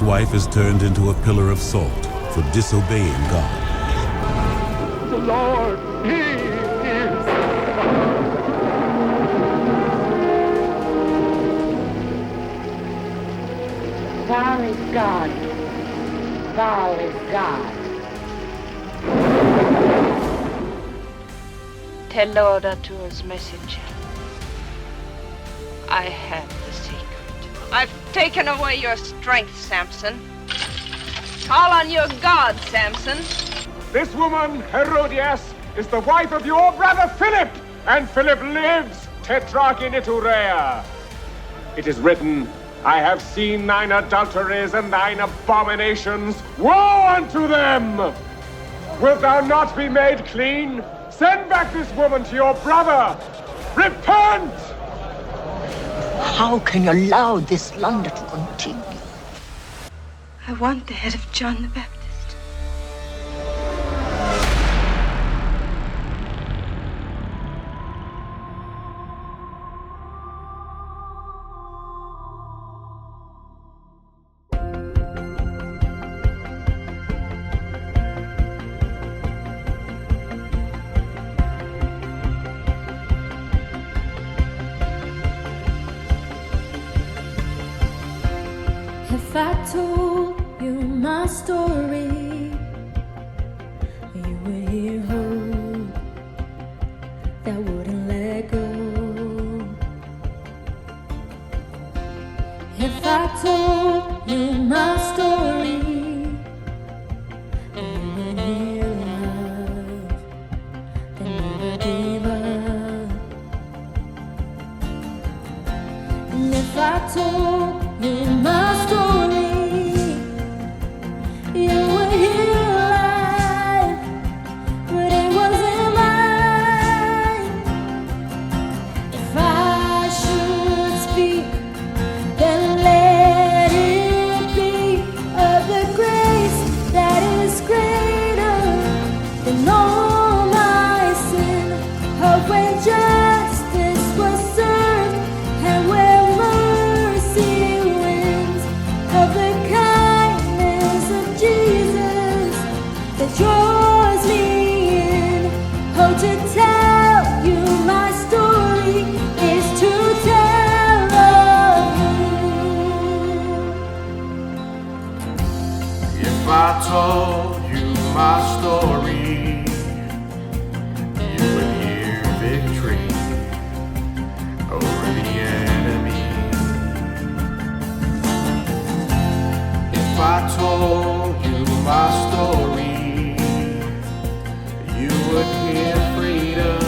wife is turned into a pillar of salt for disobeying God. The Lord, He is. Thou is God. Thou is God. Tell Lord Artur's messenger. I have the secret. I've taken away your strength, Samson. Call on your God, Samson. This woman, Herodias, is the wife of your brother Philip, and Philip lives, Tetrarch in Iturea. It is written, I have seen thine adulteries and thine abominations. Woe unto them! Wilt thou not be made clean? Send back this woman to your brother. Repent! How can you allow this slander to continue? I want the head of John the Baptist. If I told you my story, you would hear hope that wouldn't let go. If I told you my story, you would hear love that never gave up. And if I told you my story, you would hear life, but it wasn't mine. If I should speak, then let it be of the grace that is greater than all my sin, of when justice was served and where mercy wins, of the kindness of Jesus that draws me in. Oh, to tell you my story is to tell of you. If I told you my story, you would hear victory over the enemy. If I told you my story, you would hear freedom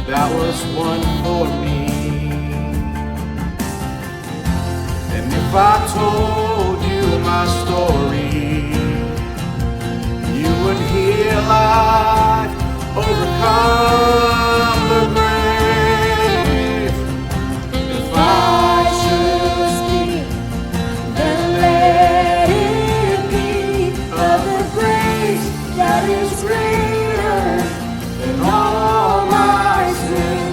that was won for me. And if I told you my story, you would hear life overcome the grave. If I should speak, then let it be of the grace that is greater than all my sin,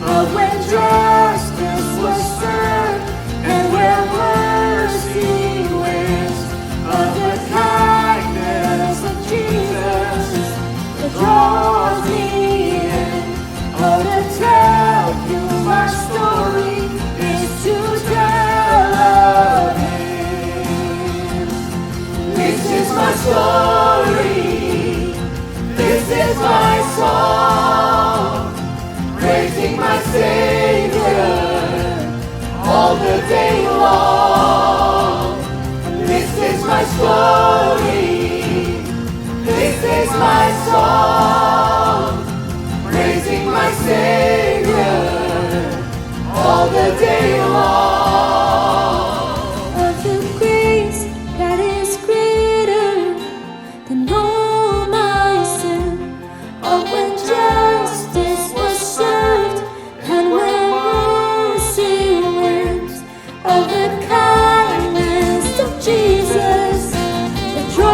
of when justice was served and where mercy wins, of the kindness of Jesus that draws me in. Oh, to tell you my story is to tell of Him. This is my story. This is my song, praising my Savior all the day long. This is my story. This is my song, praising my Savior all the day long. Of the grace that is greater than all my sin, of when justice was served and when mercy wins, of the kindness of Jesus that draws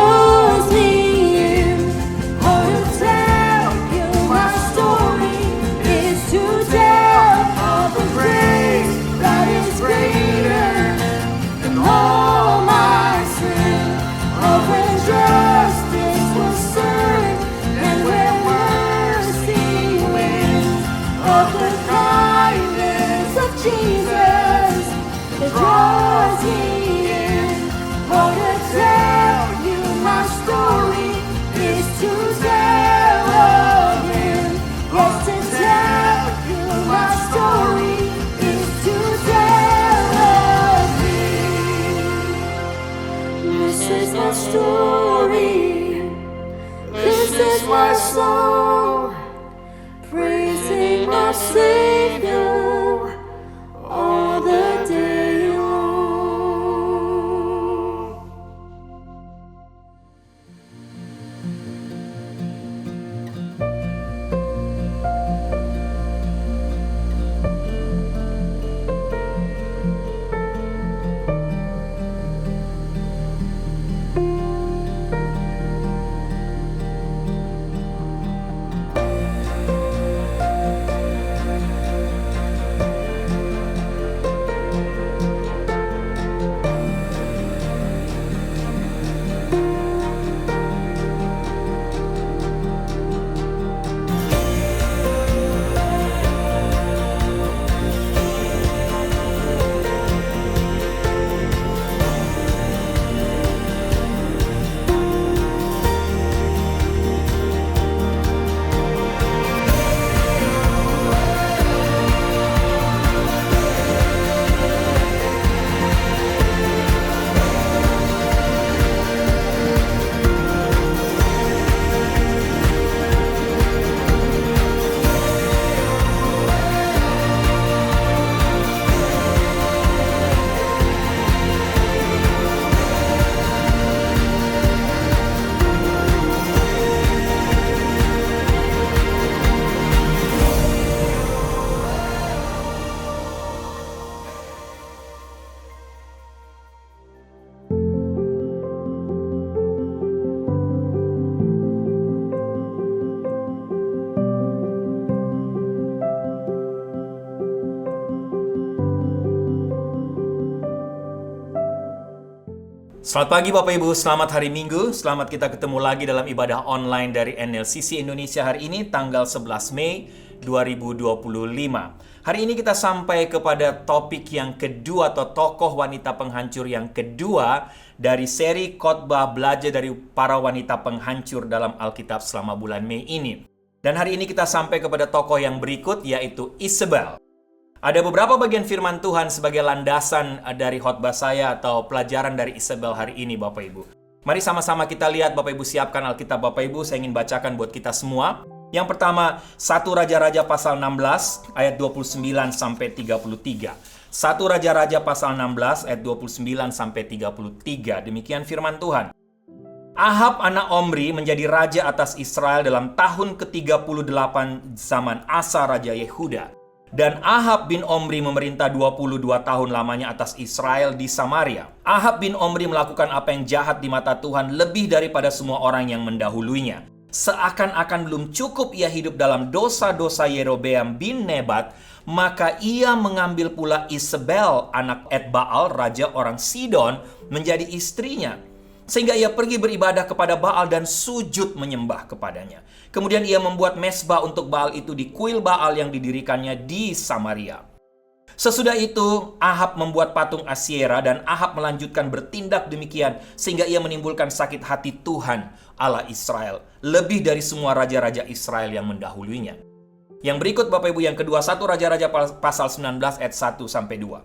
my soul, praising my Savior all the day long. Selamat pagi Bapak Ibu, selamat hari Minggu. Selamat kita ketemu lagi dalam ibadah online dari NLCC Indonesia hari ini tanggal 11 Mei 2025. Hari ini kita sampai kepada topik yang kedua atau tokoh wanita penghancur yang kedua dari seri khotbah belajar dari para wanita penghancur dalam Alkitab selama bulan Mei ini. Dan hari ini kita sampai kepada tokoh yang berikut yaitu Isabel. Ada beberapa bagian firman Tuhan sebagai landasan dari khotbah saya atau pelajaran dari Isabel hari ini Bapak Ibu. Mari sama-sama kita lihat, Bapak Ibu siapkan Alkitab Bapak Ibu, saya ingin bacakan buat kita semua. Yang pertama, 1 Raja-Raja pasal 16 ayat 29 sampai 33. 1 Raja-Raja pasal 16 ayat 29 sampai 33. Demikian firman Tuhan. Ahab anak Omri menjadi raja atas Israel dalam tahun ke-38 zaman Asa Raja Yehuda. Dan Ahab bin Omri memerintah 22 tahun lamanya atas Israel di Samaria. Ahab bin Omri melakukan apa yang jahat di mata Tuhan lebih daripada semua orang yang mendahuluinya. Seakan-akan belum cukup ia hidup dalam dosa-dosa Yerobeam bin Nebat, maka ia mengambil pula Isabel, anak Etbaal, raja orang Sidon, menjadi istrinya. Sehingga ia pergi beribadah kepada Baal dan sujud menyembah kepadanya. Kemudian ia membuat mesbah untuk Baal itu di kuil Baal yang didirikannya di Samaria. Sesudah itu, Ahab membuat patung Asyera dan Ahab melanjutkan bertindak demikian sehingga ia menimbulkan sakit hati Tuhan Allah Israel lebih dari semua raja-raja Israel yang mendahulunya. Yang berikut Bapak Ibu yang kedua, 1 Raja-Raja pasal 19 ayat 1 sampai 2.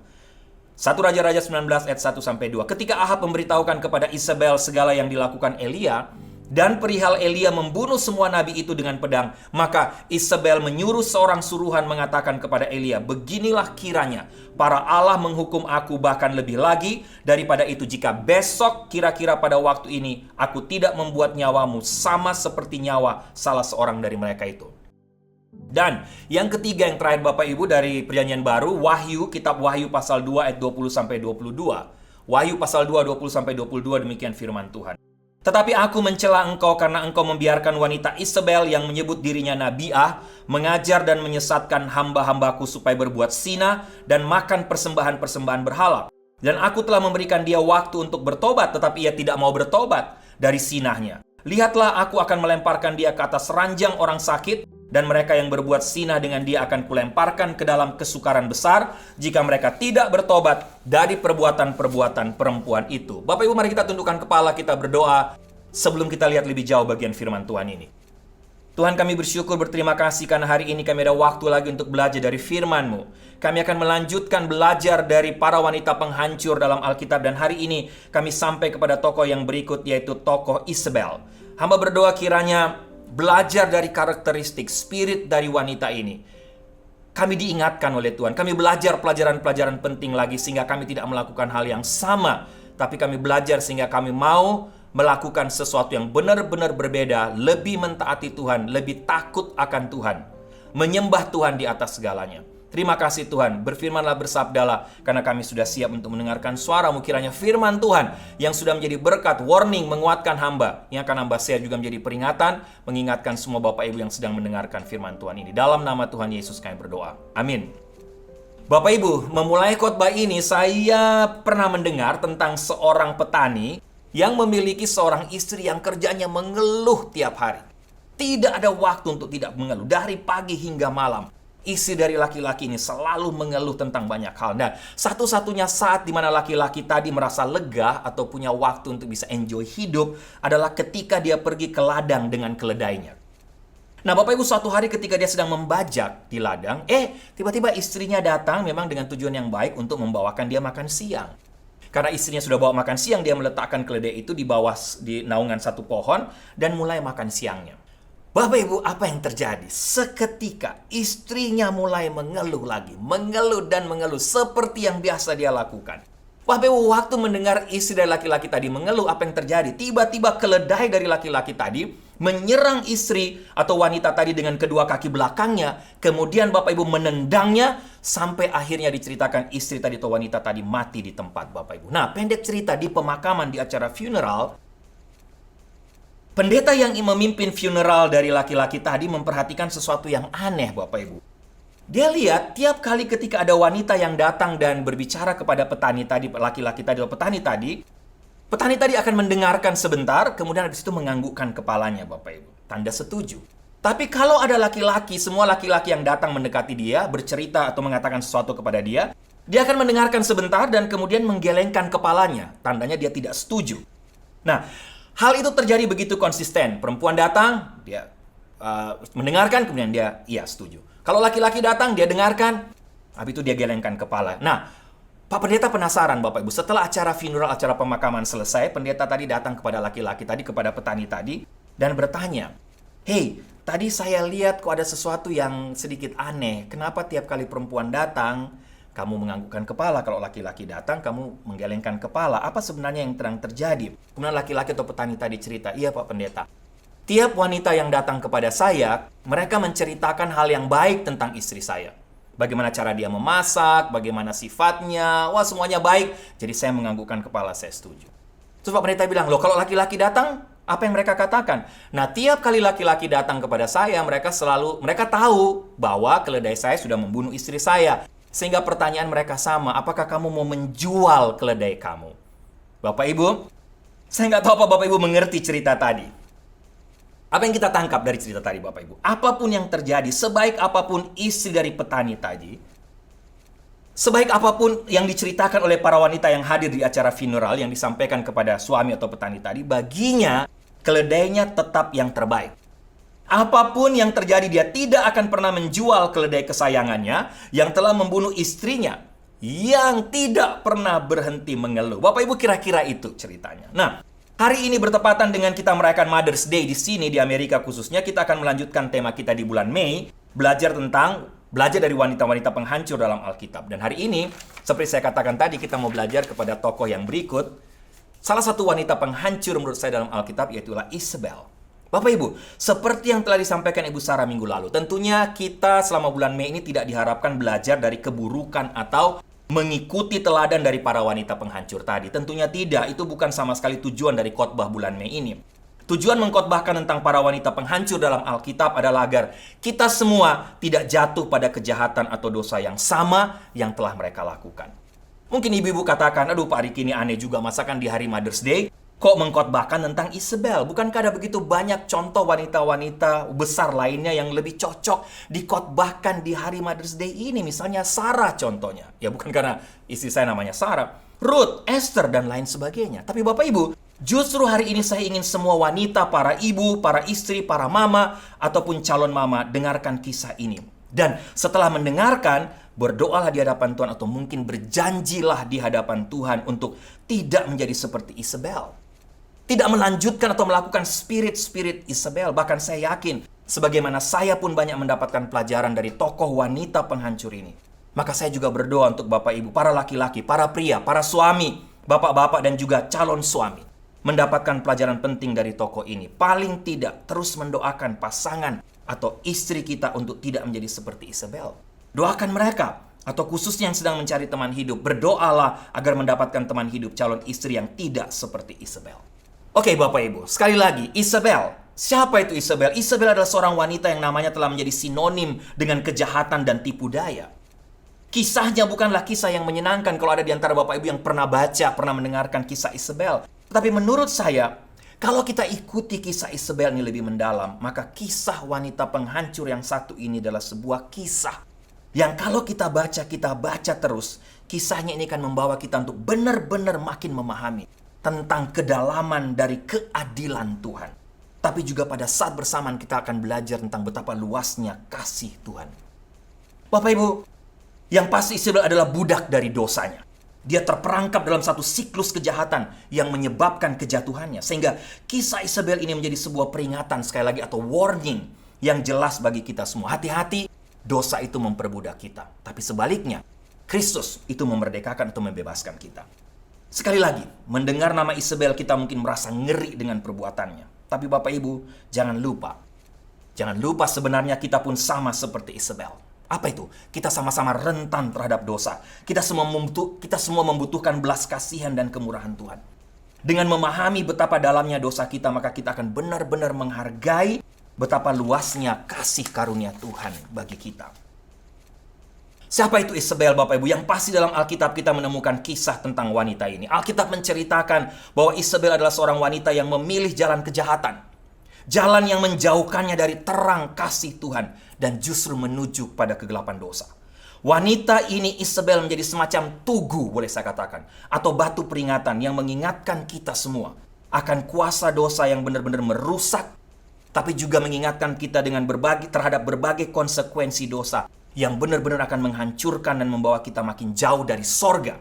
1 Raja-Raja 19 ayat 1 sampai 2. Ketika Ahab memberitahukan kepada Isabel segala yang dilakukan Elia dan perihal Elia membunuh semua nabi itu dengan pedang, maka Isabel menyuruh seorang suruhan mengatakan kepada Elia, "Beginilah kiranya para Allah menghukum aku bahkan lebih lagi daripada itu jika besok kira-kira pada waktu ini aku tidak membuat nyawamu sama seperti nyawa salah seorang dari mereka itu." Dan yang ketiga yang terakhir Bapak Ibu dari Perjanjian Baru, Wahyu, kitab Wahyu pasal 2 ayat 20 sampai 22. Wahyu pasal 2 20 sampai 22 demikian firman Tuhan. "Tetapi aku mencela engkau karena engkau membiarkan wanita Isabel yang menyebut dirinya Nabiah mengajar dan menyesatkan hamba-hambaku supaya berbuat zina dan makan persembahan-persembahan berhala. Dan aku telah memberikan dia waktu untuk bertobat, tetapi ia tidak mau bertobat dari zinahnya. Lihatlah, aku akan melemparkan dia ke atas ranjang orang sakit, dan mereka yang berbuat zina dengan dia akan kulemparkan ke dalam kesukaran besar jika mereka tidak bertobat dari perbuatan-perbuatan perempuan itu." Bapak Ibu, mari kita tundukkan kepala, kita berdoa sebelum kita lihat lebih jauh bagian firman Tuhan ini. Tuhan, kami bersyukur, berterima kasih karena hari ini kami ada waktu lagi untuk belajar dari firman-Mu. Kami akan melanjutkan belajar dari para wanita penghancur dalam Alkitab, dan hari ini kami sampai kepada tokoh yang berikut, yaitu tokoh Isabel. Hamba berdoa kiranya belajar dari karakteristik, spirit dari wanita ini, kami diingatkan oleh Tuhan. Kami belajar pelajaran-pelajaran penting lagi sehingga kami tidak melakukan hal yang sama. Tapi kami belajar sehingga kami mau melakukan sesuatu yang benar-benar berbeda, lebih mentaati Tuhan, lebih takut akan Tuhan, menyembah Tuhan di atas segalanya. Terima kasih Tuhan, berfirmanlah, bersabdalah, karena kami sudah siap untuk mendengarkan suara-Mu. Kiranya firman Tuhan yang sudah menjadi berkat, warning, menguatkan hamba, yang akan hamba share juga menjadi peringatan, mengingatkan semua Bapak Ibu yang sedang mendengarkan firman Tuhan ini. Dalam nama Tuhan Yesus kami berdoa. Amin. Bapak Ibu, memulai khotbah ini saya pernah mendengar tentang seorang petani yang memiliki seorang istri yang kerjanya mengeluh tiap hari. Tidak ada waktu untuk tidak mengeluh, dari pagi hingga malam. Isi dari laki-laki ini selalu mengeluh tentang banyak hal. Dan satu-satunya saat di mana laki-laki tadi merasa lega atau punya waktu untuk bisa enjoy hidup adalah ketika dia pergi ke ladang dengan keledainya. Nah, Bapak Ibu, suatu hari ketika dia sedang membajak di ladang, tiba-tiba istrinya datang memang dengan tujuan yang baik untuk membawakan dia makan siang. Karena istrinya sudah bawa makan siang, dia meletakkan keledai itu di bawah di naungan satu pohon dan mulai makan siangnya. Bapak Ibu, apa yang terjadi? Seketika istrinya mulai mengeluh lagi, mengeluh dan mengeluh seperti yang biasa dia lakukan. Bapak Ibu, waktu mendengar istri dari laki-laki tadi mengeluh, apa yang terjadi? Tiba-tiba keledai dari laki-laki tadi menyerang istri atau wanita tadi dengan kedua kaki belakangnya. Kemudian Bapak Ibu menendangnya sampai akhirnya diceritakan istri tadi atau wanita tadi mati di tempat, Bapak Ibu. Nah, pendek cerita, di pemakaman, di acara funeral, pendeta yang memimpin funeral dari laki-laki tadi memperhatikan sesuatu yang aneh, Bapak Ibu. Dia lihat tiap kali ketika ada wanita yang datang dan berbicara kepada petani tadi, laki-laki tadi atau petani tadi akan mendengarkan sebentar, kemudian habis itu menganggukkan kepalanya, Bapak Ibu. Tanda setuju. Tapi kalau ada laki-laki, semua laki-laki yang datang mendekati dia, bercerita atau mengatakan sesuatu kepada dia akan mendengarkan sebentar dan kemudian menggelengkan kepalanya. Tandanya dia tidak setuju. Nah, hal itu terjadi begitu konsisten. Perempuan datang, dia mendengarkan, kemudian dia, iya setuju. Kalau laki-laki datang, dia dengarkan, habis itu dia gelengkan kepala. Nah, Pak Pendeta penasaran, Bapak Ibu. Setelah acara funeral, acara pemakaman selesai, pendeta tadi datang kepada laki-laki tadi, kepada petani tadi, dan bertanya, "Hei, tadi saya lihat kok ada sesuatu yang sedikit aneh. Kenapa tiap kali perempuan datang, kamu menganggukkan kepala? Kalau laki-laki datang, kamu menggelengkan kepala. Apa sebenarnya yang sedang terjadi?" Kemudian laki-laki atau petani tadi cerita, "Iya Pak Pendeta. Tiap wanita yang datang kepada saya, mereka menceritakan hal yang baik tentang istri saya. Bagaimana cara dia memasak, bagaimana sifatnya, wah semuanya baik. Jadi saya menganggukkan kepala, saya setuju." Terus Pak Pendeta bilang, "Loh kalau laki-laki datang, apa yang mereka katakan?" Nah, tiap kali laki-laki datang kepada saya, mereka tahu bahwa keledai saya sudah membunuh istri saya. Sehingga pertanyaan mereka sama, apakah kamu mau menjual keledai kamu? Bapak Ibu, saya nggak tahu apa Bapak Ibu mengerti cerita tadi. Apa yang kita tangkap dari cerita tadi, Bapak Ibu? Apapun yang terjadi, sebaik apapun istri dari petani tadi, sebaik apapun yang diceritakan oleh para wanita yang hadir di acara funeral yang disampaikan kepada suami atau petani tadi, baginya keledainya tetap yang terbaik. Apapun yang terjadi, dia tidak akan pernah menjual keledai kesayangannya yang telah membunuh istrinya, yang tidak pernah berhenti mengeluh. Bapak Ibu, kira-kira itu ceritanya. Nah, hari ini bertepatan dengan kita merayakan Mother's Day di sini di Amerika khususnya. Kita akan melanjutkan tema kita di bulan Mei, belajar dari wanita-wanita penghancur dalam Alkitab. Dan hari ini, seperti saya katakan tadi, kita mau belajar kepada tokoh yang berikut. Salah satu wanita penghancur menurut saya dalam Alkitab, yaitulah Isabel. Bapak Ibu, seperti yang telah disampaikan Ibu Sarah minggu lalu, tentunya kita selama bulan Mei ini tidak diharapkan belajar dari keburukan atau mengikuti teladan dari para wanita penghancur tadi. Tentunya tidak, itu bukan sama sekali tujuan dari khotbah bulan Mei ini. Tujuan mengkhotbahkan tentang para wanita penghancur dalam Alkitab adalah agar kita semua tidak jatuh pada kejahatan atau dosa yang sama yang telah mereka lakukan. Mungkin ibu-ibu katakan, aduh Pak Riki ini aneh juga, masakan di hari Mother's Day kok mengkhotbahkan tentang Isabel? Bukankah ada begitu banyak contoh wanita-wanita besar lainnya yang lebih cocok dikhotbahkan di hari Mother's Day ini? Misalnya Sarah contohnya. Ya bukan karena istri saya namanya Sarah. Ruth, Esther, dan lain sebagainya. Tapi Bapak Ibu, justru hari ini saya ingin semua wanita, para ibu, para istri, para mama, ataupun calon mama dengarkan kisah ini. Dan setelah mendengarkan, berdoalah di hadapan Tuhan atau mungkin berjanjilah di hadapan Tuhan untuk tidak menjadi seperti Isabel. Tidak melanjutkan atau melakukan spirit-spirit Isabel. Bahkan saya yakin, sebagaimana saya pun banyak mendapatkan pelajaran dari tokoh wanita penghancur ini. Maka saya juga berdoa untuk Bapak Ibu, para laki-laki, para pria, para suami, bapak-bapak dan juga calon suami. Mendapatkan pelajaran penting dari tokoh ini. Paling tidak terus mendoakan pasangan atau istri kita untuk tidak menjadi seperti Isabel. Doakan mereka. Atau khususnya yang sedang mencari teman hidup, berdoalah agar mendapatkan teman hidup calon istri yang tidak seperti Isabel. Oke Bapak Ibu, sekali lagi, Isabel. Siapa itu Isabel? Isabel adalah seorang wanita yang namanya telah menjadi sinonim dengan kejahatan dan tipu daya. Kisahnya bukanlah kisah yang menyenangkan kalau ada di antara Bapak Ibu yang pernah baca, pernah mendengarkan kisah Isabel. Tapi menurut saya, kalau kita ikuti kisah Isabel ini lebih mendalam, maka kisah wanita penghancur yang satu ini adalah sebuah kisah yang kalau kita baca terus, kisahnya ini akan membawa kita untuk benar-benar makin memahami tentang kedalaman dari keadilan Tuhan. Tapi juga pada saat bersamaan kita akan belajar tentang betapa luasnya kasih Tuhan. Bapak Ibu, yang pasti Isabel adalah budak dari dosanya. Dia terperangkap dalam satu siklus kejahatan yang menyebabkan kejatuhannya. Sehingga kisah Isabel ini menjadi sebuah peringatan sekali lagi atau warning yang jelas bagi kita semua. Hati-hati, dosa itu memperbudak kita. Tapi sebaliknya, Kristus itu memerdekakan atau membebaskan kita. Sekali lagi, mendengar nama Isabel kita mungkin merasa ngeri dengan perbuatannya. Tapi Bapak Ibu, jangan lupa. Jangan lupa sebenarnya kita pun sama seperti Isabel. Apa itu? Kita sama-sama rentan terhadap dosa. Kita semua membutuhkan belas kasihan dan kemurahan Tuhan. Dengan memahami betapa dalamnya dosa kita, maka kita akan benar-benar menghargai betapa luasnya kasih karunia Tuhan bagi kita. Siapa itu Isabel, Bapak Ibu? Yang pasti dalam Alkitab kita menemukan kisah tentang wanita ini. Alkitab menceritakan bahwa Isabel adalah seorang wanita yang memilih jalan kejahatan. Jalan yang menjauhkannya dari terang kasih Tuhan dan justru menuju pada kegelapan dosa. Wanita ini Isabel menjadi semacam tugu, boleh saya katakan, atau batu peringatan yang mengingatkan kita semua akan kuasa dosa yang benar-benar merusak, tapi juga mengingatkan kita dengan terhadap berbagai konsekuensi dosa yang benar-benar akan menghancurkan dan membawa kita makin jauh dari sorga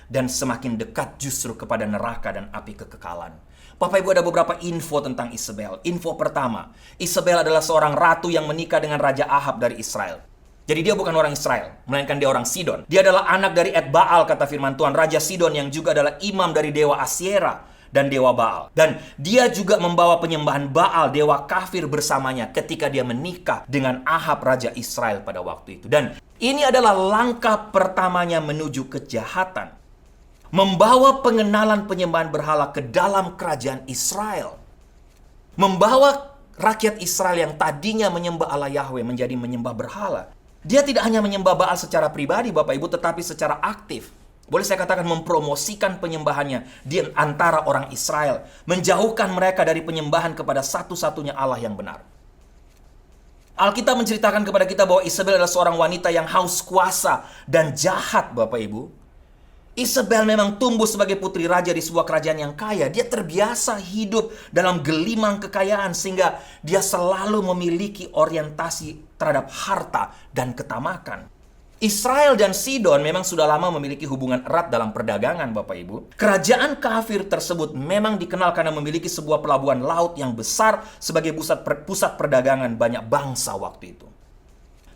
dan semakin dekat justru kepada neraka dan api kekekalan. Bapak Ibu, ada beberapa info tentang Isabel. Info pertama, Isabel adalah seorang ratu yang menikah dengan Raja Ahab dari Israel. Jadi dia bukan orang Israel, melainkan dia orang Sidon. Dia adalah anak dari Etbaal, kata firman Tuhan, Raja Sidon yang juga adalah imam dari dewa Asyera dan dewa Baal. Dan dia juga membawa penyembahan Baal, dewa kafir bersamanya ketika dia menikah dengan Ahab, Raja Israel pada waktu itu. Dan ini adalah langkah pertamanya menuju kejahatan. Membawa pengenalan penyembahan berhala ke dalam kerajaan Israel. Membawa rakyat Israel yang tadinya menyembah Allah Yahweh menjadi menyembah berhala. Dia tidak hanya menyembah Baal secara pribadi, Bapak Ibu, tetapi secara aktif. Boleh saya katakan mempromosikan penyembahannya di antara orang Israel. Menjauhkan mereka dari penyembahan kepada satu-satunya Allah yang benar. Alkitab menceritakan kepada kita bahwa Isabel adalah seorang wanita yang haus kuasa dan jahat, Bapak Ibu. Isabel memang tumbuh sebagai putri raja di sebuah kerajaan yang kaya. Dia terbiasa hidup dalam gelimang kekayaan sehingga dia selalu memiliki orientasi terhadap harta dan ketamakan. Israel dan Sidon memang sudah lama memiliki hubungan erat dalam perdagangan, Bapak Ibu. Kerajaan kafir tersebut memang dikenal karena memiliki sebuah pelabuhan laut yang besar sebagai pusat perdagangan banyak bangsa waktu itu.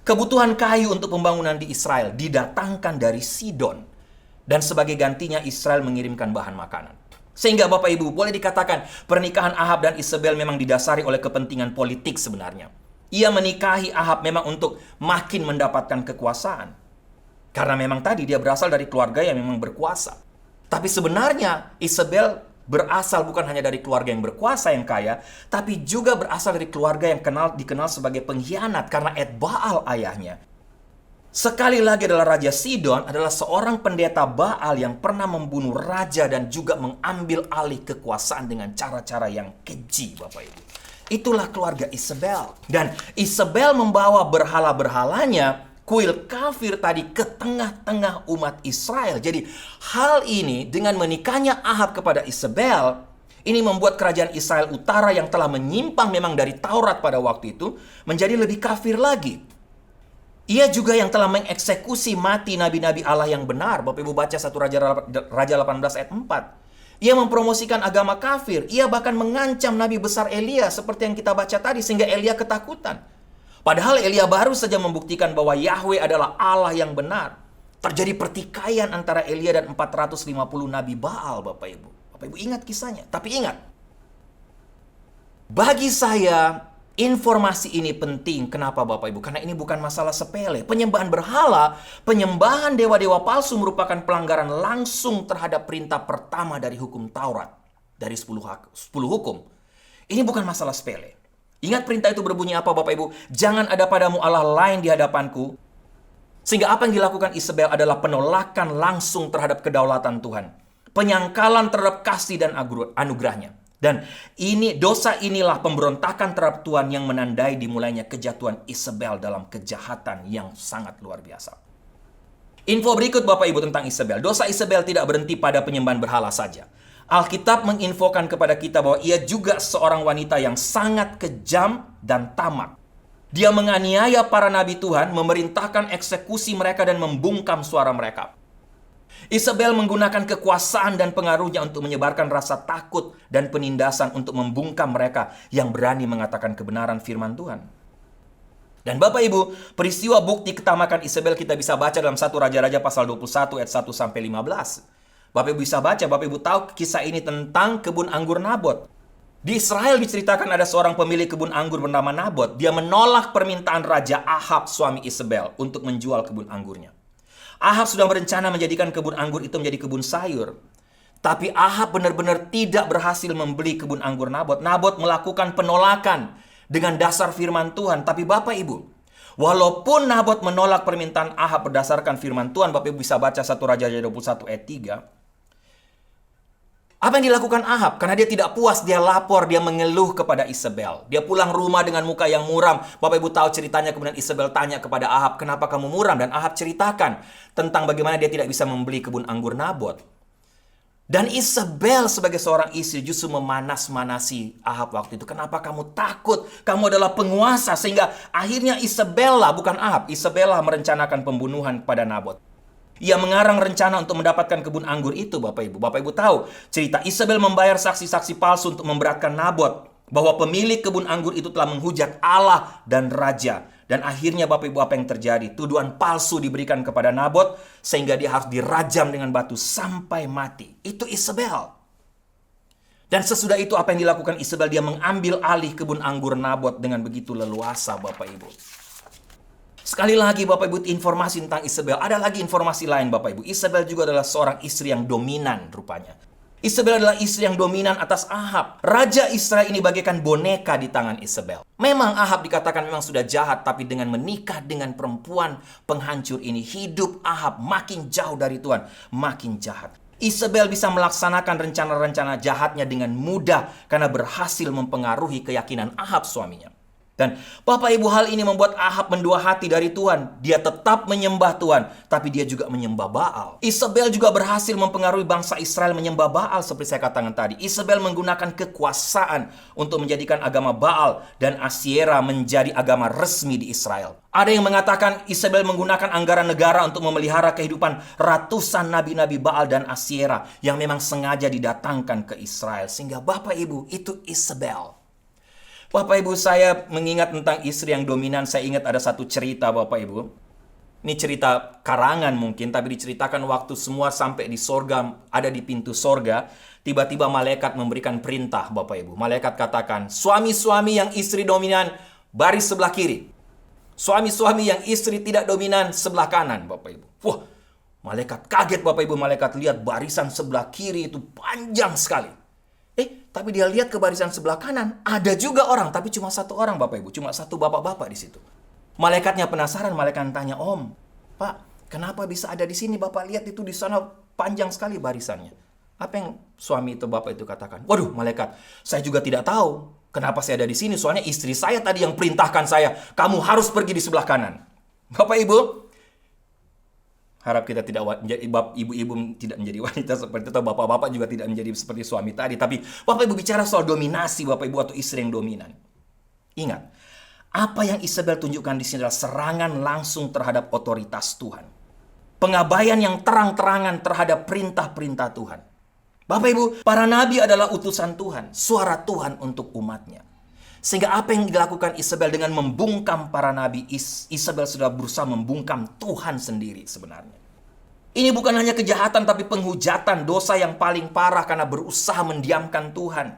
Kebutuhan kayu untuk pembangunan di Israel didatangkan dari Sidon. Dan sebagai gantinya Israel mengirimkan bahan makanan. Sehingga Bapak Ibu boleh dikatakan pernikahan Ahab dan Isabel memang didasari oleh kepentingan politik sebenarnya. Ia menikahi Ahab memang untuk makin mendapatkan kekuasaan. Karena memang tadi dia berasal dari keluarga yang memang berkuasa. Tapi sebenarnya Isabel berasal bukan hanya dari keluarga yang berkuasa yang kaya, tapi juga berasal dari keluarga yang dikenal sebagai pengkhianat karena Etbaal ayahnya. Sekali lagi adalah Raja Sidon adalah seorang pendeta Baal yang pernah membunuh raja dan juga mengambil alih kekuasaan dengan cara-cara yang keji, Bapak Ibu. Itulah keluarga Isabel. Dan Isabel membawa berhala-berhalanya, kuil kafir tadi, ke tengah-tengah umat Israel. Jadi hal ini dengan menikahnya Ahab kepada Isabel, ini membuat kerajaan Israel Utara yang telah menyimpang memang dari Taurat pada waktu itu menjadi lebih kafir lagi. Ia juga yang telah mengeksekusi mati nabi-nabi Allah yang benar. Bapak Ibu baca 1 Raja 18 ayat 4. Ia mempromosikan agama kafir. Ia bahkan mengancam Nabi besar Elia seperti yang kita baca tadi sehingga Elia ketakutan. Padahal Elia baru saja membuktikan bahwa Yahweh adalah Allah yang benar. Terjadi pertikaian antara Elia dan 450 Nabi Baal, Bapak Ibu. Bapak Ibu ingat kisahnya. Tapi ingat, bagi saya informasi ini penting. Kenapa Bapak Ibu? Karena ini bukan masalah sepele. Penyembahan berhala, penyembahan dewa-dewa palsu merupakan pelanggaran langsung terhadap perintah pertama dari hukum Taurat. Dari 10 hukum. Ini bukan masalah sepele. Ingat perintah itu berbunyi apa Bapak Ibu? Jangan ada padamu Allah lain di hadapanku. Sehingga apa yang dilakukan Isabel adalah penolakan langsung terhadap kedaulatan Tuhan. Penyangkalan terhadap kasih dan anugerahnya. Dan dosa inilah pemberontakan terhadap Tuhan yang menandai dimulainya kejatuhan Isabel dalam kejahatan yang sangat luar biasa. Info berikut Bapak Ibu tentang Isabel. Dosa Isabel tidak berhenti pada penyembahan berhala saja. Alkitab menginfokan kepada kita bahwa ia juga seorang wanita yang sangat kejam dan tamak. Dia menganiaya para nabi Tuhan, memerintahkan eksekusi mereka dan membungkam suara mereka. Isabel menggunakan kekuasaan dan pengaruhnya untuk menyebarkan rasa takut dan penindasan untuk membungkam mereka yang berani mengatakan kebenaran firman Tuhan. Dan Bapak Ibu, peristiwa bukti ketamakan Isabel kita bisa baca dalam 1 Raja-Raja pasal 21 ayat 1 sampai 15. Bapak Ibu bisa baca, Bapak Ibu tahu kisah ini tentang kebun anggur Nabot. Di Israel diceritakan ada seorang pemilik kebun anggur bernama Nabot. Dia menolak permintaan Raja Ahab, suami Isabel, untuk menjual kebun anggurnya. Ahab sudah berencana menjadikan kebun anggur itu menjadi kebun sayur. Tapi Ahab benar-benar tidak berhasil membeli kebun anggur Nabot. Nabot melakukan penolakan dengan dasar firman Tuhan. Tapi Bapak Ibu, walaupun Nabot menolak permintaan Ahab berdasarkan firman Tuhan, Bapak Ibu bisa baca 1 Raja-Raja 21 ayat 3. Apa yang dilakukan Ahab? Karena dia tidak puas, dia lapor, dia mengeluh kepada Isabel. Dia pulang rumah dengan muka yang muram. Bapak Ibu tahu ceritanya, kemudian Isabel tanya kepada Ahab, kenapa kamu muram? Dan Ahab ceritakan tentang bagaimana dia tidak bisa membeli kebun anggur Nabot. Dan Isabel sebagai seorang istri justru memanas-manasi Ahab waktu itu. Kenapa kamu takut? Kamu adalah penguasa. Sehingga akhirnya Isabel lah, bukan Ahab, Isabel lah merencanakan pembunuhan kepada Nabot. Ia mengarang rencana untuk mendapatkan kebun anggur itu, Bapak Ibu. Bapak Ibu tahu cerita Isabel membayar saksi-saksi palsu untuk memberatkan Nabot bahwa pemilik kebun anggur itu telah menghujat Allah dan Raja. Dan akhirnya Bapak Ibu apa yang terjadi? Tuduhan palsu diberikan kepada Nabot sehingga dia harus dirajam dengan batu sampai mati. Itu Isabel. Dan sesudah itu apa yang dilakukan Isabel? Dia mengambil alih kebun anggur Nabot dengan begitu leluasa, Bapak Ibu. Sekali lagi Bapak Ibu informasi tentang Isabel. Ada lagi informasi lain Bapak Ibu. Isabel juga adalah seorang istri yang dominan rupanya. Isabel adalah istri yang dominan atas Ahab. Raja Israel ini bagaikan boneka di tangan Isabel. Memang Ahab dikatakan memang sudah jahat. Tapi dengan menikah dengan perempuan penghancur ini, hidup Ahab makin jauh dari Tuhan. Makin jahat. Isabel bisa melaksanakan rencana-rencana jahatnya dengan mudah karena berhasil mempengaruhi keyakinan Ahab suaminya. Dan Bapak Ibu hal ini membuat Ahab mendua hati dari Tuhan. Dia tetap menyembah Tuhan, tapi dia juga menyembah Baal. Isabel juga berhasil mempengaruhi bangsa Israel menyembah Baal seperti saya katakan tadi. Isabel menggunakan kekuasaan untuk menjadikan agama Baal dan Asyera menjadi agama resmi di Israel. Ada yang mengatakan Isabel menggunakan anggaran negara untuk memelihara kehidupan ratusan nabi-nabi Baal dan Asyera yang memang sengaja didatangkan ke Israel. Sehingga Bapak Ibu, itu Isabel. Bapak Ibu, saya mengingat tentang istri yang dominan. Saya ingat ada satu cerita Bapak Ibu. Ini cerita karangan mungkin, tapi diceritakan waktu semua sampai di sorga, ada di pintu sorga. Tiba-tiba malaikat memberikan perintah Bapak Ibu. Malaikat katakan, suami-suami yang istri dominan, baris sebelah kiri. Suami-suami yang istri tidak dominan, sebelah kanan Bapak Ibu. Wah, malaikat kaget Bapak Ibu. Malaikat lihat barisan sebelah kiri itu panjang sekali. Tapi dia lihat ke barisan sebelah kanan, ada juga orang, tapi cuma satu orang Bapak Ibu, cuma satu bapak-bapak di situ. Malaikatnya penasaran, malaikat tanya, Om, Pak, kenapa bisa ada di sini? Bapak lihat itu di sana panjang sekali barisannya. Apa yang suami itu bapak itu katakan? Waduh, malaikat, saya juga tidak tahu kenapa saya ada di sini. Soalnya istri saya tadi yang perintahkan saya, kamu harus pergi di sebelah kanan. Bapak Ibu, harap kita tidak menjadi ibu-ibu tidak menjadi wanita seperti itu, atau bapak-bapak juga tidak menjadi seperti suami tadi. Tapi Bapak Ibu bicara soal dominasi Bapak Ibu atau istri yang dominan. Ingat, apa yang Isabel tunjukkan di sini adalah serangan langsung terhadap otoritas Tuhan. Pengabaian yang terang-terangan terhadap perintah-perintah Tuhan. Bapak Ibu, para nabi adalah utusan Tuhan, suara Tuhan untuk umatnya. Sehingga apa yang dilakukan Isabel dengan membungkam para nabi, Isabel sudah berusaha membungkam Tuhan sendiri sebenarnya. Ini bukan hanya kejahatan tapi penghujatan, dosa yang paling parah karena berusaha mendiamkan Tuhan.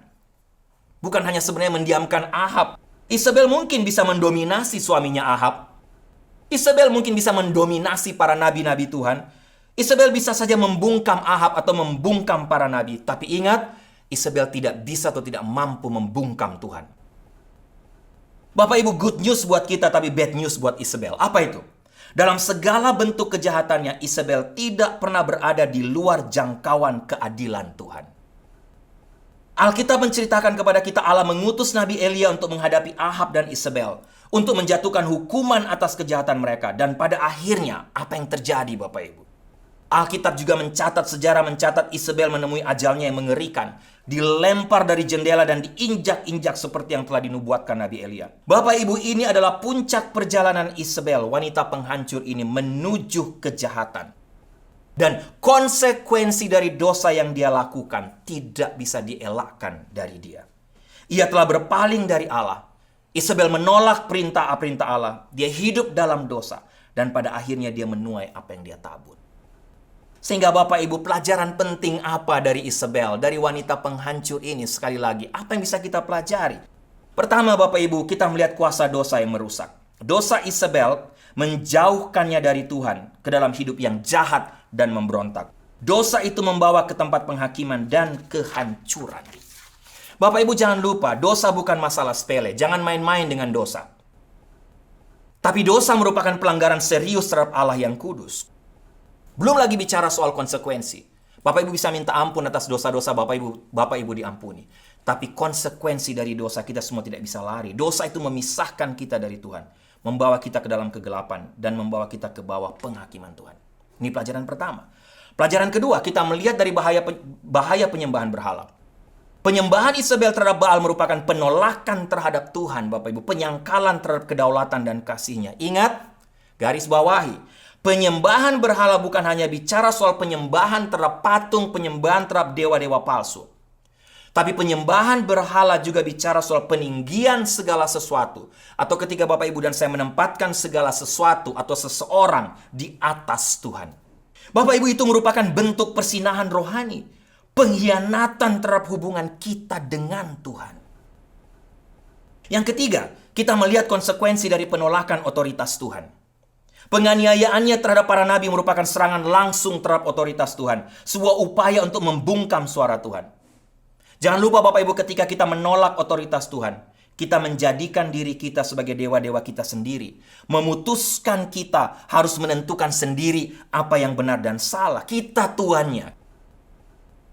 Bukan hanya sebenarnya mendiamkan Ahab. Isabel mungkin bisa mendominasi suaminya Ahab. Isabel mungkin bisa mendominasi para nabi-nabi Tuhan. Isabel bisa saja membungkam Ahab atau membungkam para nabi. Tapi ingat, Isabel tidak bisa atau tidak mampu membungkam Tuhan. Bapak Ibu, good news buat kita tapi bad news buat Isabel. Apa itu? Dalam segala bentuk kejahatannya, Isabel tidak pernah berada di luar jangkauan keadilan Tuhan. Alkitab menceritakan kepada kita Allah mengutus Nabi Elia untuk menghadapi Ahab dan Isabel. Untuk menjatuhkan hukuman atas kejahatan mereka. Dan pada akhirnya, apa yang terjadi Bapak Ibu? Alkitab juga sejarah mencatat Isabel menemui ajalnya yang mengerikan. Dilempar dari jendela dan diinjak-injak seperti yang telah dinubuatkan Nabi Elia. Bapak Ibu, ini adalah puncak perjalanan Isabel, wanita penghancur ini menuju kejahatan. Dan konsekuensi dari dosa yang dia lakukan tidak bisa dielakkan dari dia. Ia telah berpaling dari Allah. Isabel menolak perintah-perintah Allah. Dia hidup dalam dosa. Dan pada akhirnya dia menuai apa yang dia tabur. Sehingga Bapak Ibu, pelajaran penting apa dari Isabel, dari wanita penghancur ini? Sekali lagi, apa yang bisa kita pelajari? Pertama Bapak Ibu, kita melihat kuasa dosa yang merusak. Dosa Isabel menjauhkannya dari Tuhan ke dalam hidup yang jahat dan memberontak. Dosa itu membawa ke tempat penghakiman dan kehancuran. Bapak Ibu jangan lupa, dosa bukan masalah sepele. Jangan main-main dengan dosa. Tapi dosa merupakan pelanggaran serius terhadap Allah yang kudus. Belum lagi bicara soal konsekuensi. Bapak Ibu bisa minta ampun atas dosa-dosa Bapak Ibu diampuni. Tapi konsekuensi dari dosa kita semua tidak bisa lari. Dosa itu memisahkan kita dari Tuhan. Membawa kita ke dalam kegelapan. Dan membawa kita ke bawah penghakiman Tuhan. Ini pelajaran pertama. Pelajaran kedua, kita melihat dari bahaya penyembahan berhala. Penyembahan Isabel terhadap Baal merupakan penolakan terhadap Tuhan, Bapak Ibu. Penyangkalan terhadap kedaulatan dan kasih-Nya. Ingat, garis bawahi. Penyembahan berhala bukan hanya bicara soal penyembahan terhadap patung, penyembahan terhadap dewa-dewa palsu. Tapi penyembahan berhala juga bicara soal peninggian segala sesuatu. Atau ketika Bapak Ibu dan saya menempatkan segala sesuatu atau seseorang di atas Tuhan. Bapak Ibu, itu merupakan bentuk persinahan rohani. Pengkhianatan terhadap hubungan kita dengan Tuhan. Yang ketiga, kita melihat konsekuensi dari penolakan otoritas Tuhan. Penganiayaannya terhadap para nabi merupakan serangan langsung terhadap otoritas Tuhan. Sebuah upaya untuk membungkam suara Tuhan. Jangan lupa Bapak Ibu, ketika kita menolak otoritas Tuhan, kita menjadikan diri kita sebagai dewa-dewa kita sendiri. Memutuskan kita harus menentukan sendiri apa yang benar dan salah. Kita Tuhannya.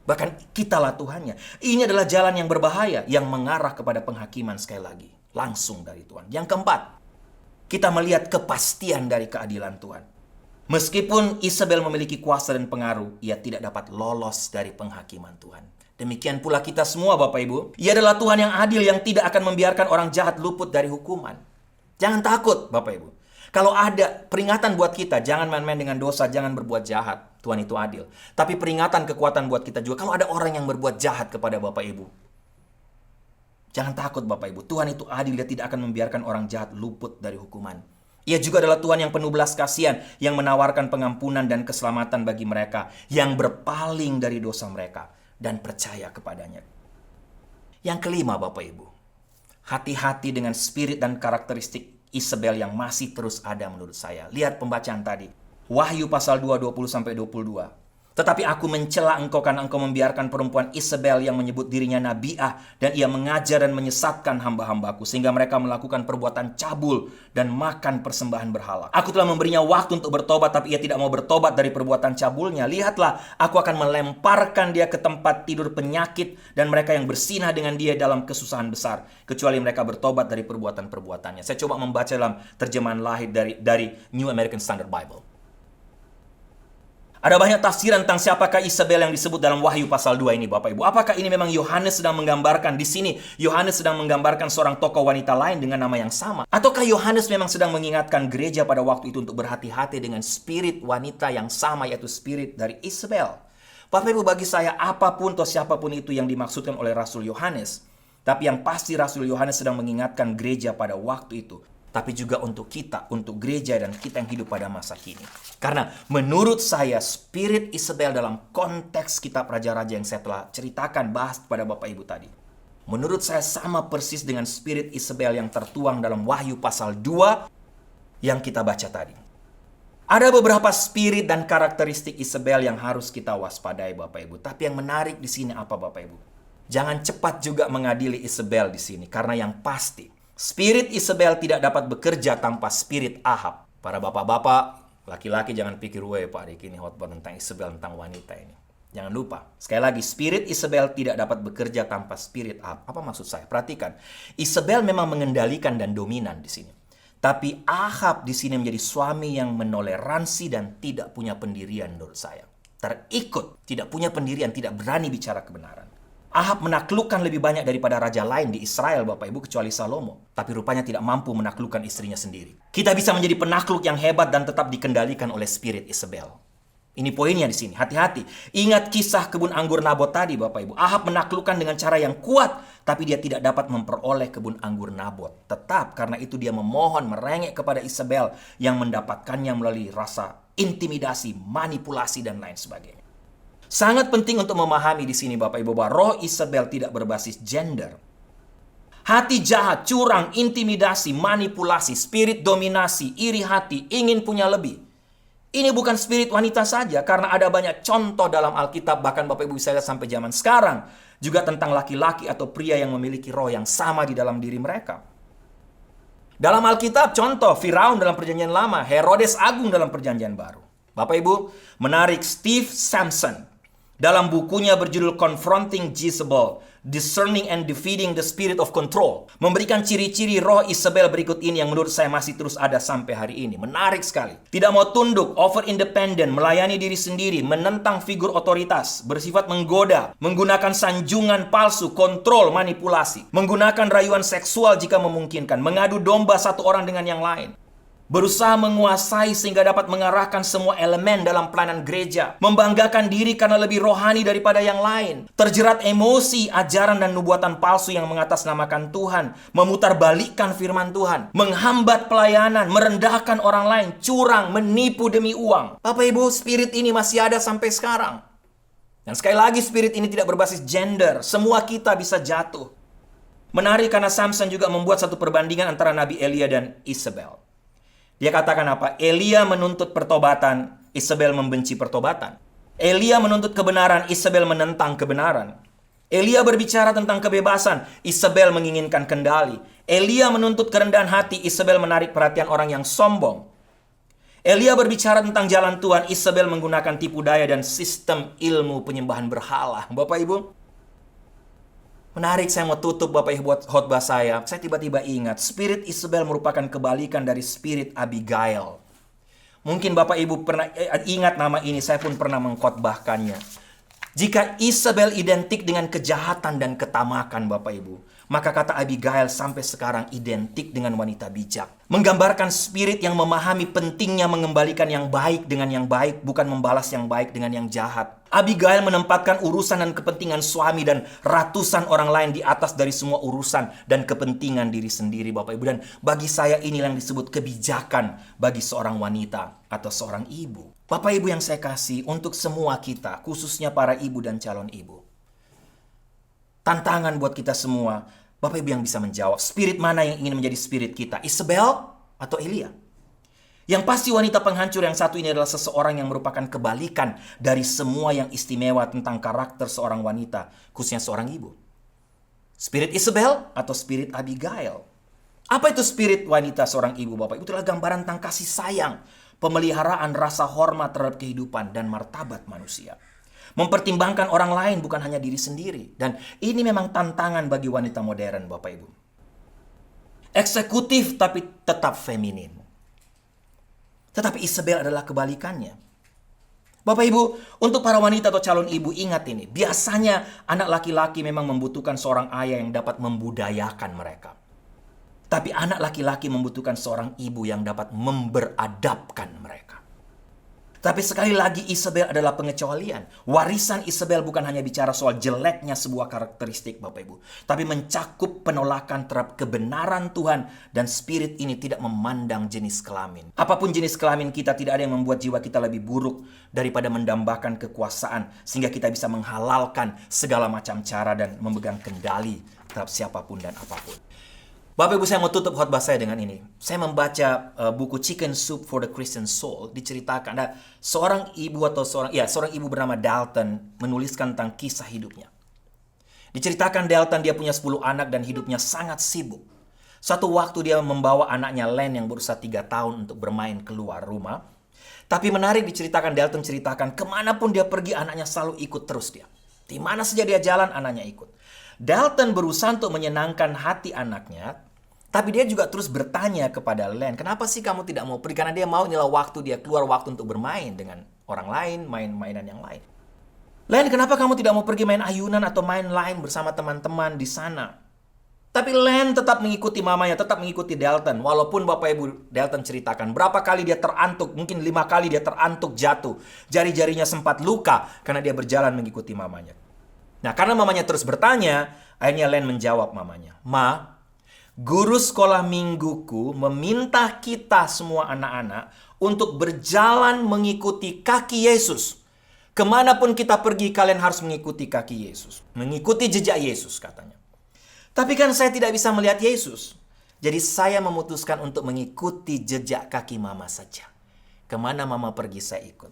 Bahkan kitalah Tuhannya. Ini adalah jalan yang berbahaya yang mengarah kepada penghakiman sekali lagi. Langsung dari Tuhan. Yang keempat, kita melihat kepastian dari keadilan Tuhan. Meskipun Isabel memiliki kuasa dan pengaruh, ia tidak dapat lolos dari penghakiman Tuhan. Demikian pula kita semua Bapak Ibu. Ia adalah Tuhan yang adil yang tidak akan membiarkan orang jahat luput dari hukuman. Jangan takut Bapak Ibu. Kalau ada peringatan buat kita, jangan main-main dengan dosa, jangan berbuat jahat. Tuhan itu adil. Tapi peringatan kekuatan buat kita juga, kalau ada orang yang berbuat jahat kepada Bapak Ibu, jangan takut Bapak Ibu. Tuhan itu adil, Dia tidak akan membiarkan orang jahat luput dari hukuman. Ia juga adalah Tuhan yang penuh belas kasihan, yang menawarkan pengampunan dan keselamatan bagi mereka yang berpaling dari dosa mereka dan percaya kepadanya. Yang kelima Bapak Ibu, hati-hati dengan spirit dan karakteristik Isabel yang masih terus ada menurut saya. Lihat pembacaan tadi. Wahyu pasal 2, 20-22. Tetapi aku mencela engkau karena engkau membiarkan perempuan Isabel yang menyebut dirinya nabiah, dan ia mengajar dan menyesatkan hamba-hambaku sehingga mereka melakukan perbuatan cabul dan makan persembahan berhala. Aku telah memberinya waktu untuk bertobat, tapi ia tidak mau bertobat dari perbuatan cabulnya. Lihatlah, aku akan melemparkan dia ke tempat tidur penyakit, dan mereka yang bersinah dengan dia dalam kesusahan besar, kecuali mereka bertobat dari perbuatan-perbuatannya. Saya coba membaca dalam terjemahan lahir dari New American Standard Bible. Ada banyak tafsiran tentang siapakah Isabel yang disebut dalam Wahyu pasal 2 ini Bapak Ibu. Apakah ini memang Yohanes sedang menggambarkan di sini? Yohanes sedang menggambarkan seorang tokoh wanita lain dengan nama yang sama? Ataukah Yohanes memang sedang mengingatkan gereja pada waktu itu untuk berhati-hati dengan spirit wanita yang sama, yaitu spirit dari Isabel? Bapak Ibu, bagi saya apapun atau siapapun itu yang dimaksudkan oleh Rasul Yohanes, tapi yang pasti Rasul Yohanes sedang mengingatkan gereja pada waktu itu, tapi juga untuk kita, untuk gereja dan kita yang hidup pada masa kini. Karena menurut saya spirit Isabel dalam konteks kitab Raja-Raja yang saya telah ceritakan, bahas pada Bapak Ibu tadi, menurut saya sama persis dengan spirit Isabel yang tertuang dalam Wahyu pasal 2 yang kita baca tadi. Ada beberapa spirit dan karakteristik Isabel yang harus kita waspadai Bapak Ibu. Tapi yang menarik di sini apa Bapak Ibu? Jangan cepat juga mengadili Isabel di sini. Karena yang pasti, spirit Isabel tidak dapat bekerja tanpa spirit Ahab. Para bapak-bapak, laki-laki jangan pikir, weh Pak Rik ini khotbah tentang Isabel, tentang wanita ini. Jangan lupa, sekali lagi, spirit Isabel tidak dapat bekerja tanpa spirit Ahab. Apa maksud saya? Perhatikan, Isabel memang mengendalikan dan dominan di sini. Tapi Ahab di sini menjadi suami yang menoleransi dan tidak punya pendirian menurut saya. Terikut, tidak punya pendirian, tidak berani bicara kebenaran. Ahab menaklukkan lebih banyak daripada raja lain di Israel Bapak Ibu kecuali Salomo. Tapi rupanya tidak mampu menaklukkan istrinya sendiri. Kita bisa menjadi penakluk yang hebat dan tetap dikendalikan oleh spirit Isabel. Ini poinnya di sini, hati-hati. Ingat kisah kebun anggur Nabot tadi Bapak Ibu. Ahab menaklukkan dengan cara yang kuat, tapi dia tidak dapat memperoleh kebun anggur Nabot. Tetap karena itu dia memohon, merengek kepada Isabel yang mendapatkannya melalui rasa intimidasi, manipulasi, dan lain sebagainya. Sangat penting untuk memahami di sini Bapak Ibu bahwa roh Isabel tidak berbasis gender. Hati jahat, curang, intimidasi, manipulasi, spirit dominasi, iri hati, ingin punya lebih. Ini bukan spirit wanita saja, karena ada banyak contoh dalam Alkitab, bahkan Bapak Ibu bisa lihat sampai zaman sekarang, juga tentang laki-laki atau pria yang memiliki roh yang sama di dalam diri mereka. Dalam Alkitab, contoh Firaun dalam Perjanjian Lama, Herodes Agung dalam Perjanjian Baru. Bapak Ibu, menarik Steve Sampson dalam bukunya berjudul Confronting Jezebel, Discerning and Defeating the Spirit of Control, memberikan ciri-ciri roh Isabel berikut ini yang menurut saya masih terus ada sampai hari ini. Menarik sekali. Tidak mau tunduk, over independent, melayani diri sendiri, menentang figur otoritas, bersifat menggoda, menggunakan sanjungan palsu, kontrol, manipulasi, menggunakan rayuan seksual jika memungkinkan, mengadu domba satu orang dengan yang lain. Berusaha menguasai sehingga dapat mengarahkan semua elemen dalam pelayanan gereja. Membanggakan diri karena lebih rohani daripada yang lain. Terjerat emosi, ajaran dan nubuatan palsu yang mengatasnamakan Tuhan. Memutarbalikkan firman Tuhan. Menghambat pelayanan, merendahkan orang lain. Curang, menipu demi uang. Bapak Ibu, spirit ini masih ada sampai sekarang. Dan sekali lagi, spirit ini tidak berbasis gender. Semua kita bisa jatuh. Menarik karena Samson juga membuat satu perbandingan antara Nabi Elia dan Isabel. Dia katakan apa? Elia menuntut pertobatan, Isabel membenci pertobatan. Elia menuntut kebenaran, Isabel menentang kebenaran. Elia berbicara tentang kebebasan, Isabel menginginkan kendali. Elia menuntut kerendahan hati, Isabel menarik perhatian orang yang sombong. Elia berbicara tentang jalan Tuhan, Isabel menggunakan tipu daya dan sistem ilmu penyembahan berhala. Bapak Ibu, menarik, saya mau tutup Bapak Ibu buat khotbah saya. Saya tiba-tiba ingat, spirit Isabel merupakan kebalikan dari spirit Abigail. Mungkin Bapak Ibu pernah ingat nama ini, saya pun pernah mengkhotbahkannya. Jika Isabel identik dengan kejahatan dan ketamakan Bapak Ibu, maka kata Abigail sampai sekarang identik dengan wanita bijak. Menggambarkan spirit yang memahami pentingnya mengembalikan yang baik dengan yang baik, bukan membalas yang baik dengan yang jahat. Abigail menempatkan urusan dan kepentingan suami dan ratusan orang lain di atas dari semua urusan dan kepentingan diri sendiri Bapak Ibu. Dan bagi saya inilah yang disebut kebijakan bagi seorang wanita atau seorang ibu. Bapak Ibu yang saya kasih, untuk semua kita, khususnya para ibu dan calon ibu. Tantangan buat kita semua, Bapak Ibu yang bisa menjawab, spirit mana yang ingin menjadi spirit kita? Isabel atau Elia? Yang pasti wanita penghancur yang satu ini adalah seseorang yang merupakan kebalikan dari semua yang istimewa tentang karakter seorang wanita, khususnya seorang ibu. Spirit Isabel atau spirit Abigail? Apa itu spirit wanita seorang ibu Bapak Ibu? Itulah gambaran tentang kasih sayang, pemeliharaan rasa hormat terhadap kehidupan dan martabat manusia. Mempertimbangkan orang lain bukan hanya diri sendiri. Dan ini memang tantangan bagi wanita modern Bapak Ibu. Eksekutif tapi tetap feminin. Tetapi Isabel adalah kebalikannya. Bapak Ibu, untuk para wanita atau calon ibu ingat ini. Biasanya anak laki-laki memang membutuhkan seorang ayah yang dapat membudayakan mereka. Tapi anak laki-laki membutuhkan seorang ibu yang dapat memberadabkan mereka. Tapi sekali lagi Isabel adalah pengecualian. Warisan Isabel bukan hanya bicara soal jeleknya sebuah karakteristik Bapak Ibu. Tapi mencakup penolakan terhadap kebenaran Tuhan. Dan spirit ini tidak memandang jenis kelamin. Apapun jenis kelamin kita, tidak ada yang membuat jiwa kita lebih buruk daripada mendambakan kekuasaan. Sehingga kita bisa menghalalkan segala macam cara dan memegang kendali terhadap siapapun dan apapun. Bapak Ibu, saya mau tutup khotbah saya dengan ini. Saya membaca buku Chicken Soup for the Christian Soul. Diceritakan ada seorang ibu bernama Dalton menuliskan tentang kisah hidupnya. Diceritakan Dalton dia punya 10 anak dan hidupnya sangat sibuk. Suatu waktu dia membawa anaknya Len yang berusia 3 tahun untuk bermain keluar rumah. Tapi menarik diceritakan, Dalton ceritakan kemanapun dia pergi anaknya selalu ikut terus dia. Di mana saja dia jalan anaknya ikut. Dalton berusaha untuk menyenangkan hati anaknya. Tapi dia juga terus bertanya kepada Len, kenapa sih kamu tidak mau pergi? Karena dia mau inilah waktu dia keluar waktu untuk bermain dengan orang lain, main-mainan yang lain. Len, kenapa kamu tidak mau pergi main ayunan atau main lain bersama teman-teman di sana? Tapi Len tetap mengikuti mamanya, tetap mengikuti Dalton. Walaupun Bapak Ibu Dalton ceritakan berapa kali dia terantuk, mungkin 5 kali dia terantuk jatuh. Jari-jarinya sempat luka karena dia berjalan mengikuti mamanya. Nah, karena mamanya terus bertanya, akhirnya Len menjawab mamanya, "Ma, guru sekolah mingguku meminta kita semua anak-anak untuk berjalan mengikuti kaki Yesus. Kemanapun kita pergi, kalian harus mengikuti kaki Yesus. Mengikuti jejak Yesus," katanya. Tapi kan saya tidak bisa melihat Yesus. Jadi saya memutuskan untuk mengikuti jejak kaki mama saja. Kemana mama pergi, saya ikut.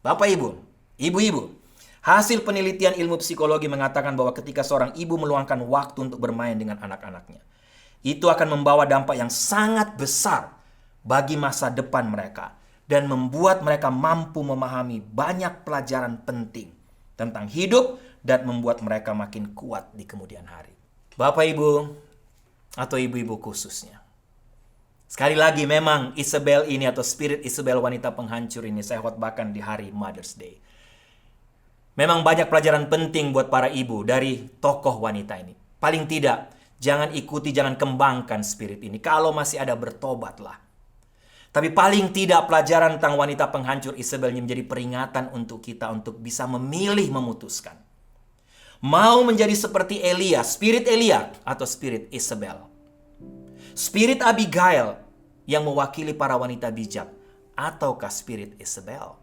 Bapak Ibu, ibu-ibu, hasil penelitian ilmu psikologi mengatakan bahwa ketika seorang ibu meluangkan waktu untuk bermain dengan anak-anaknya, itu akan membawa dampak yang sangat besar bagi masa depan mereka dan membuat mereka mampu memahami banyak pelajaran penting tentang hidup dan membuat mereka makin kuat di kemudian hari. Bapak Ibu atau ibu-ibu khususnya. Sekali lagi memang Isabel ini atau spirit Isabel wanita penghancur ini saya khotbahkan di hari Mother's Day. Memang banyak pelajaran penting buat para ibu dari tokoh wanita ini. Paling tidak, jangan ikuti, jangan kembangkan spirit ini. Kalau masih ada, bertobatlah. Tapi paling tidak pelajaran tentang wanita penghancur Isabel ini menjadi peringatan untuk kita untuk bisa memilih, memutuskan. Mau menjadi seperti Elia, spirit Elia atau spirit Isabel. Spirit Abigail yang mewakili para wanita bijak ataukah spirit Isabel.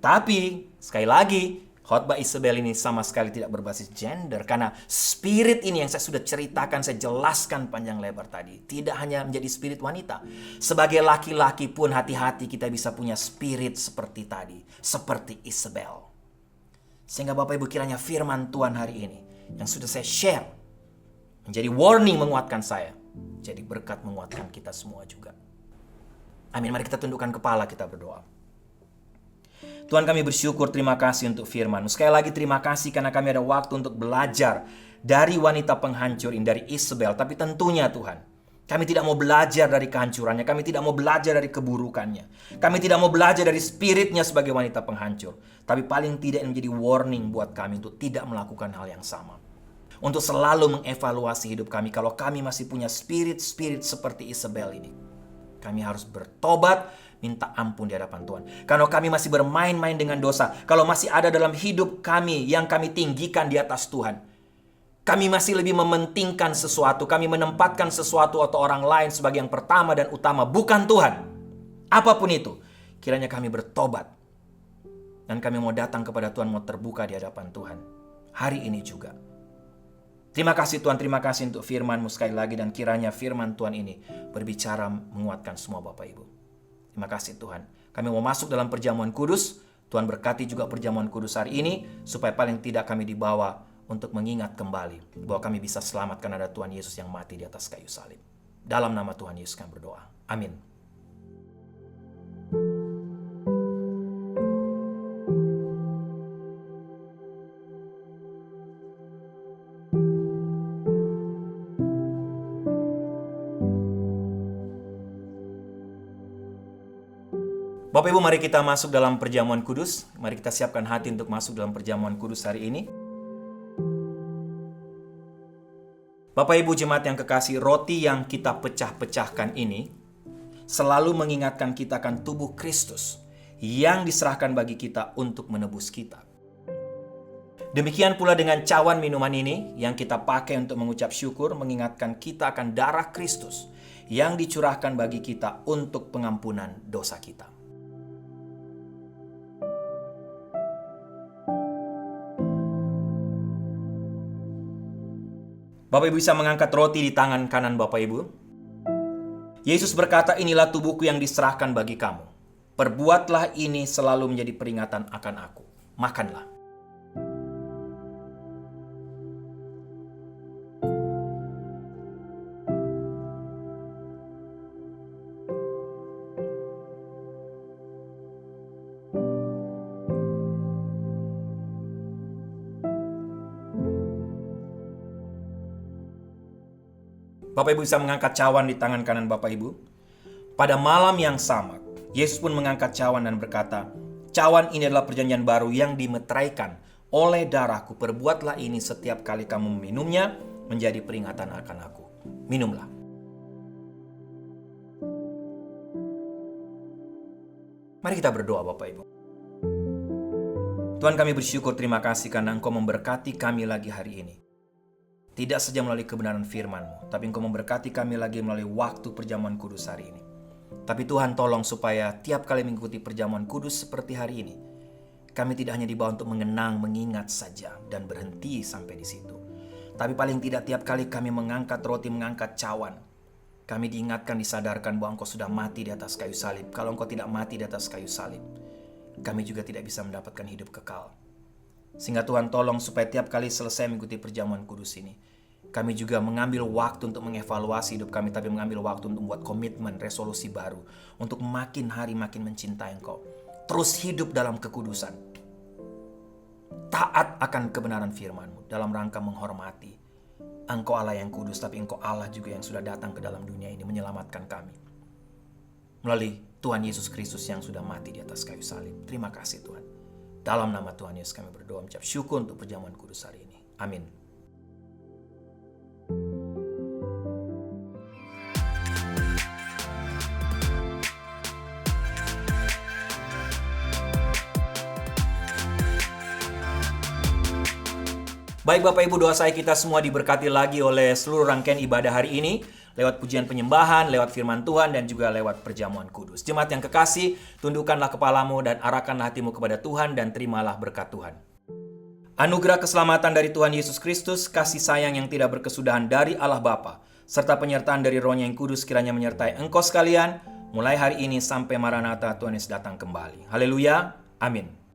Tapi sekali lagi, khotbah Isabel ini sama sekali tidak berbasis gender. Karena spirit ini yang saya sudah ceritakan, saya jelaskan panjang lebar tadi. Tidak hanya menjadi spirit wanita. Sebagai laki-laki pun hati-hati kita bisa punya spirit seperti tadi. Seperti Isabel. Sehingga Bapak Ibu kiranya firman Tuhan hari ini yang sudah saya share menjadi warning menguatkan saya. Jadi berkat menguatkan kita semua juga. Amin. Mari kita tundukkan kepala, kita berdoa. Tuhan, kami bersyukur, terima kasih untuk firman. Sekali lagi terima kasih karena kami ada waktu untuk belajar dari wanita penghancur ini, dari Isabel. Tapi tentunya Tuhan, kami tidak mau belajar dari kehancurannya. Kami tidak mau belajar dari keburukannya. Kami tidak mau belajar dari spiritnya sebagai wanita penghancur. Tapi paling tidak menjadi warning buat kami untuk tidak melakukan hal yang sama. Untuk selalu mengevaluasi hidup kami. Kalau kami masih punya spirit-spirit seperti Isabel ini, kami harus bertobat, minta ampun di hadapan Tuhan. Kalau kami masih bermain-main dengan dosa, kalau masih ada dalam hidup kami yang kami tinggikan di atas Tuhan, kami masih lebih mementingkan sesuatu, kami menempatkan sesuatu atau orang lain sebagai yang pertama dan utama, bukan Tuhan. Apapun itu, kiranya kami bertobat. Dan kami mau datang kepada Tuhan, mau terbuka di hadapan Tuhan. Hari ini juga. Terima kasih Tuhan, terima kasih untuk firman-Mu sekali lagi. Dan kiranya firman Tuhan ini berbicara menguatkan semua Bapak Ibu. Terima kasih Tuhan. Kami mau masuk dalam perjamuan kudus. Tuhan berkati juga perjamuan kudus hari ini. Supaya paling tidak kami dibawa untuk mengingat kembali bahwa kami bisa selamat karena ada Tuhan Yesus yang mati di atas kayu salib. Dalam nama Tuhan Yesus kami berdoa. Amin. Bapak Ibu, mari kita masuk dalam perjamuan kudus. Mari kita siapkan hati untuk masuk dalam perjamuan kudus hari ini. Bapak Ibu jemaat yang kekasih, roti yang kita pecah-pecahkan ini selalu mengingatkan kita akan tubuh Kristus yang diserahkan bagi kita untuk menebus kita. Demikian pula dengan cawan minuman ini yang kita pakai untuk mengucap syukur, mengingatkan kita akan darah Kristus yang dicurahkan bagi kita untuk pengampunan dosa kita. Bapak Ibu bisa mengangkat roti di tangan kanan Bapak Ibu. Yesus berkata, inilah tubuhku yang diserahkan bagi kamu. Perbuatlah ini selalu menjadi peringatan akan aku. Makanlah. Bapak Ibu bisa mengangkat cawan di tangan kanan Bapak Ibu. Pada malam yang sama, Yesus pun mengangkat cawan dan berkata, cawan ini adalah perjanjian baru yang dimeteraikan oleh darahku. Perbuatlah ini setiap kali kamu meminumnya menjadi peringatan akan aku. Minumlah. Mari kita berdoa Bapak Ibu. Tuhan, kami bersyukur, terima kasih karena Engkau memberkati kami lagi hari ini. Tidak saja melalui kebenaran firman-Mu, tapi Engkau memberkati kami lagi melalui waktu perjamuan kudus hari ini. Tapi Tuhan, tolong supaya tiap kali mengikuti perjamuan kudus seperti hari ini, kami tidak hanya dibawa untuk mengenang, mengingat saja, dan berhenti sampai di situ. Tapi paling tidak tiap kali kami mengangkat roti, mengangkat cawan, kami diingatkan, disadarkan bahwa Engkau sudah mati di atas kayu salib. Kalau Engkau tidak mati di atas kayu salib, kami juga tidak bisa mendapatkan hidup kekal. Sehingga Tuhan tolong supaya tiap kali selesai mengikuti perjamuan kudus ini, kami juga mengambil waktu untuk mengevaluasi hidup kami, tapi mengambil waktu untuk membuat komitmen, resolusi baru, untuk makin hari makin mencintai Engkau. Terus hidup dalam kekudusan. Taat akan kebenaran firman-Mu dalam rangka menghormati Engkau Allah yang kudus, tapi Engkau Allah juga yang sudah datang ke dalam dunia ini menyelamatkan kami. Melalui Tuhan Yesus Kristus yang sudah mati di atas kayu salib. Terima kasih Tuhan. Dalam nama Tuhan Yesus kami berdoa mengucap syukur untuk perjamuan kudus hari ini. Amin. Baik Bapak Ibu, doa saya kita semua diberkati lagi oleh seluruh rangkaian ibadah hari ini, lewat pujian penyembahan, lewat firman Tuhan, dan juga lewat perjamuan kudus. Jemaat yang kekasih, tundukkanlah kepalamu dan arahkanlah hatimu kepada Tuhan dan terimalah berkat Tuhan. Anugerah keselamatan dari Tuhan Yesus Kristus, kasih sayang yang tidak berkesudahan dari Allah Bapa, serta penyertaan dari Roh-Nya yang kudus kiranya menyertai engkau sekalian, mulai hari ini sampai Maranatha Tuhan Yesus datang kembali. Haleluya, amin.